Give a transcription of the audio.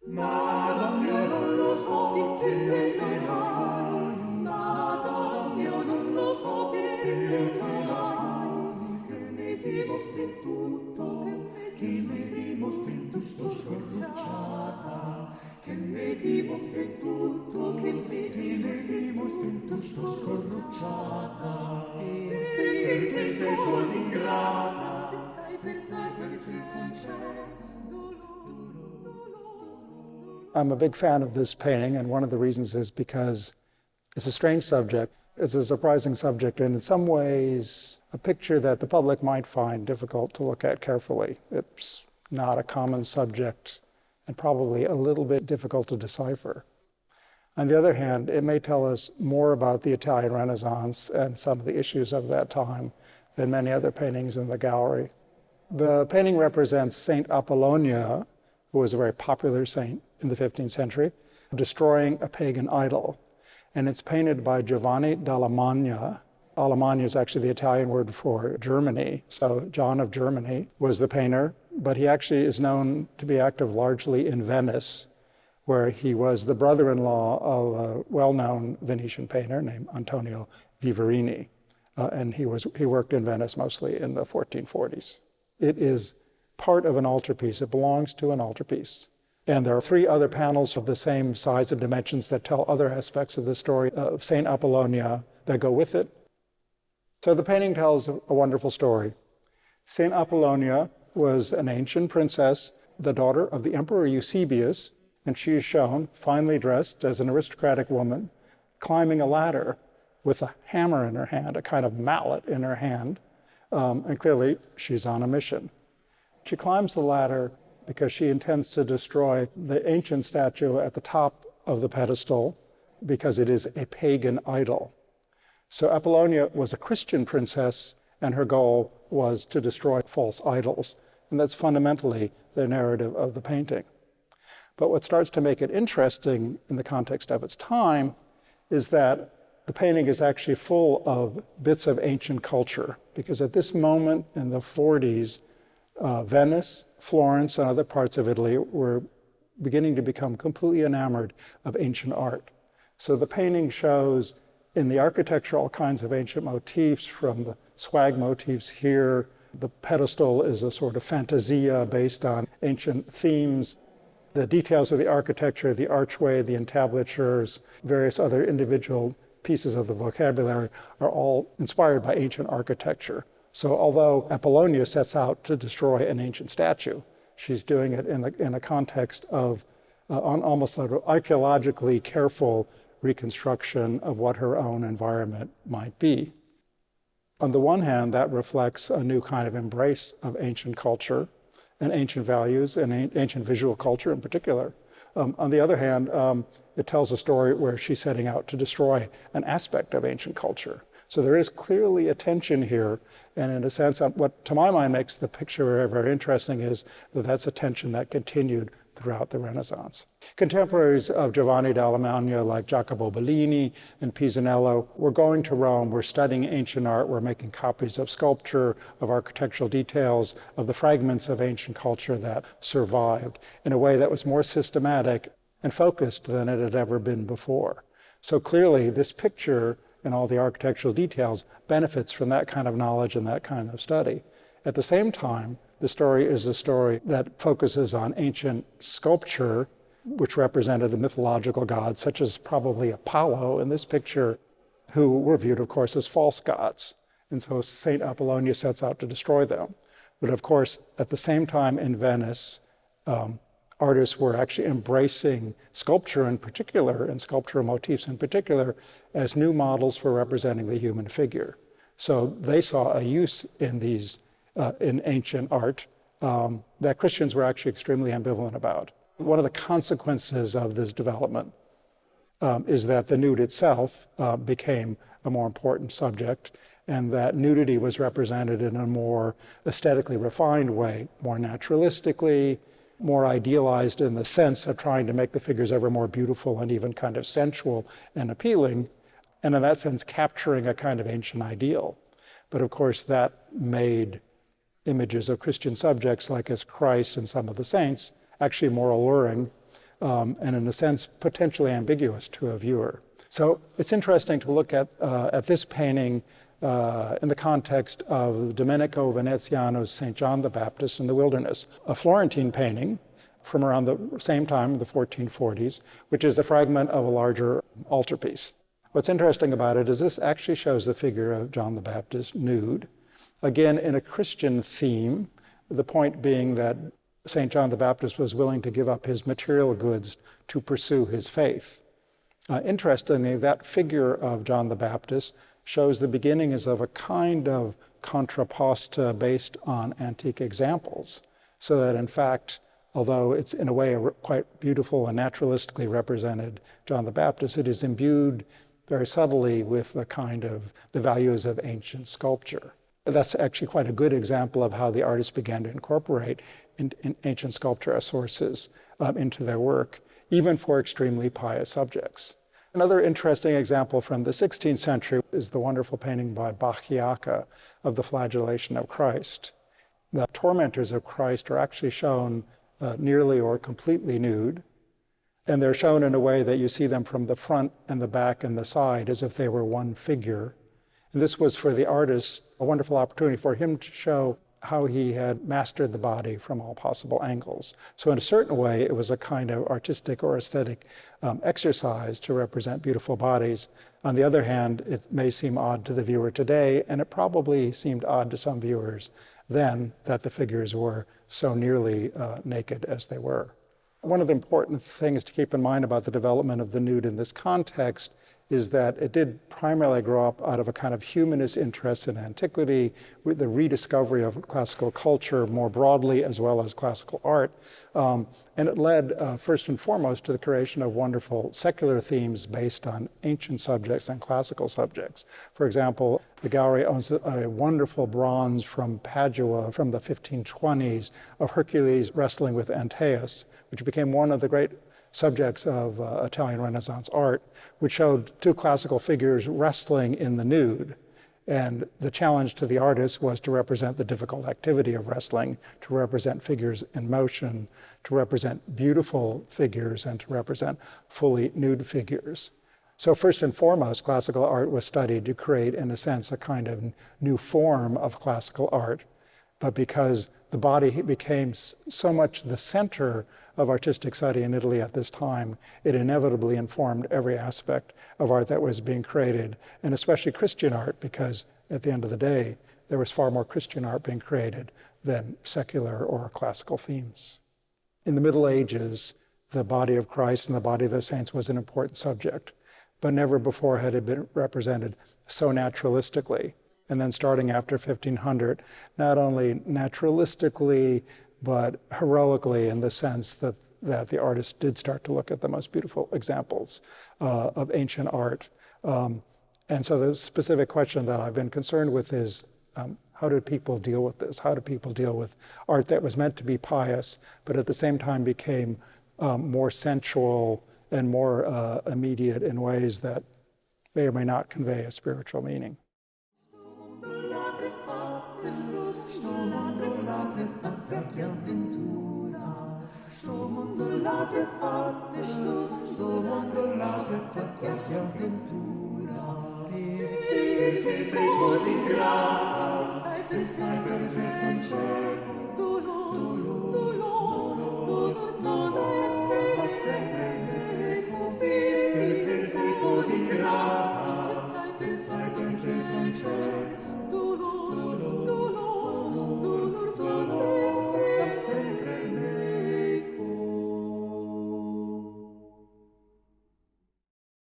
Madame, io non lo so perché te lo fai. Madame, io non lo so perché te lo fai. Che mi dimostri tutto, che mi dimostri tutto scorrucciata. Che mi dimostri tutto, che mi dimostri tutto scorrucciata. Perché sei così ingrata, se sai che sincero. I'm a big fan of this painting, and one of the reasons is because it's a strange subject. It's a surprising subject, and in some ways, a picture that the public might find difficult to look at carefully. It's not a common subject and probably a little bit difficult to decipher. On the other hand, it may tell us more about the Italian Renaissance and some of the issues of that time than many other paintings in the gallery. The painting represents Saint Apollonia, who was a very popular saint in the 15th century, destroying a pagan idol. And it's painted by Giovanni d'Alemagna. Alemagna is actually the Italian word for Germany. So John of Germany was the painter, but he actually is known to be active largely in Venice, where he was the brother-in-law of a well-known Venetian painter named Antonio Vivarini. And he worked in Venice mostly in the 1440s. It is part of an altarpiece. It belongs to an altarpiece. And there are 3 other panels of the same size and dimensions that tell other aspects of the story of Saint Apollonia that go with it. So the painting tells a wonderful story. Saint Apollonia was an ancient princess, the daughter of the Emperor Eusebius, and she is shown, finely dressed as an aristocratic woman, climbing a ladder with a hammer in her hand, a kind of mallet in her hand, and clearly she's on a mission. She climbs the ladder because she intends to destroy the ancient statue at the top of the pedestal because it is a pagan idol. So Apollonia was a Christian princess, and her goal was to destroy false idols. And that's fundamentally the narrative of the painting. But what starts to make it interesting in the context of its time is that the painting is actually full of bits of ancient culture, because at this moment in the 40s, Venice, Florence, and other parts of Italy were beginning to become completely enamored of ancient art. So the painting shows in the architecture all kinds of ancient motifs, from the swag motifs here. The pedestal is a sort of fantasia based on ancient themes. The details of the architecture, the archway, the entablatures, various other individual pieces of the vocabulary are all inspired by ancient architecture. So although Apollonia sets out to destroy an ancient statue, she's doing it in a context of almost sort of archaeologically careful reconstruction of what her own environment might be. On the one hand, that reflects a new kind of embrace of ancient culture and ancient values and ancient visual culture in particular. On the other hand, it tells a story where she's setting out to destroy an aspect of ancient culture. So there is clearly a tension here, and in a sense, what to my mind makes the picture very, very interesting is that that's a tension that continued throughout the Renaissance. Contemporaries of Giovanni d'Alemagna like Jacopo Bellini and Pisanello were going to Rome, were studying ancient art, were making copies of sculpture, of architectural details, of the fragments of ancient culture that survived in a way that was more systematic and focused than it had ever been before. So clearly this picture and all the architectural details benefits from that kind of knowledge and that kind of study. At the same time, the story is a story that focuses on ancient sculpture, which represented the mythological gods, such as probably Apollo in this picture, who were viewed, of course, as false gods. And so Saint Apollonia sets out to destroy them. But of course, at the same time in Venice, artists were actually embracing sculpture in particular, and sculptural motifs in particular, as new models for representing the human figure. So they saw a use in these, in ancient art, that Christians were actually extremely ambivalent about. One of the consequences of this development is that the nude itself became a more important subject, and that nudity was represented in a more aesthetically refined way, more naturalistically, more idealized in the sense of trying to make the figures ever more beautiful and even kind of sensual and appealing, and in that sense capturing a kind of ancient ideal. But of course that made images of Christian subjects like as Christ and some of the saints actually more alluring, and in a sense potentially ambiguous to a viewer. So it's interesting to look at this painting in the context of Domenico Veneziano's St. John the Baptist in the Wilderness, a Florentine painting from around the same time, the 1440s, which is a fragment of a larger altarpiece. What's interesting about it is this actually shows the figure of John the Baptist nude, again in a Christian theme, the point being that St. John the Baptist was willing to give up his material goods to pursue his faith. Interestingly, that figure of John the Baptist shows the beginnings of a kind of contrapposta based on antique examples, so that in fact, although it's in a way quite beautiful and naturalistically represented John the Baptist, it is imbued very subtly with the kind of the values of ancient sculpture. That's actually quite a good example of how the artists began to incorporate in ancient sculpture as sources into their work, even for extremely pious subjects. Another interesting example from the 16th century is the wonderful painting by Bacchiacca of the flagellation of Christ. The tormentors of Christ are actually shown nearly or completely nude, and they're shown in a way that you see them from the front and the back and the side as if they were one figure. And this was for the artist a wonderful opportunity for him to show how he had mastered the body from all possible angles. So in a certain way, it was a kind of artistic or aesthetic exercise to represent beautiful bodies. On the other hand, it may seem odd to the viewer today, and it probably seemed odd to some viewers then that the figures were so nearly naked as they were. One of the important things to keep in mind about the development of the nude in this context is that it did primarily grow up out of a kind of humanist interest in antiquity, with the rediscovery of classical culture more broadly, as well as classical art. And it led, first and foremost, to the creation of wonderful secular themes based on ancient subjects and classical subjects. For example, the gallery owns a wonderful bronze from Padua from the 1520s of Hercules wrestling with Antaeus, which became one of the great subjects of Italian Renaissance art, which showed two classical figures wrestling in the nude. And the challenge to the artist was to represent the difficult activity of wrestling, to represent figures in motion, to represent beautiful figures, and to represent fully nude figures. So first and foremost, classical art was studied to create, in a sense, a kind of new form of classical art. But because the body became so much the center of artistic study in Italy at this time, it inevitably informed every aspect of art that was being created, and especially Christian art, because at the end of the day, there was far more Christian art being created than secular or classical themes. In the Middle Ages, the body of Christ and the body of the saints was an important subject, but never before had it been represented so naturalistically. And then starting after 1500, not only naturalistically, but heroically, in the sense that the artist did start to look at the most beautiful examples of ancient art. And so the specific question that I've been concerned with is, how did people deal with this? How do people deal with art that was meant to be pious, but at the same time became more sensual and more immediate in ways that may or may not convey a spiritual meaning? Sto mondo l'altre fatte che avventura, sto mondo l'altre fatte, sto mondo l'altre fatte che avventura. Perché sei così grata, se sai perché son cieco, dolor sta sempre meco. Perché sei così grata, se sai perché son cieco,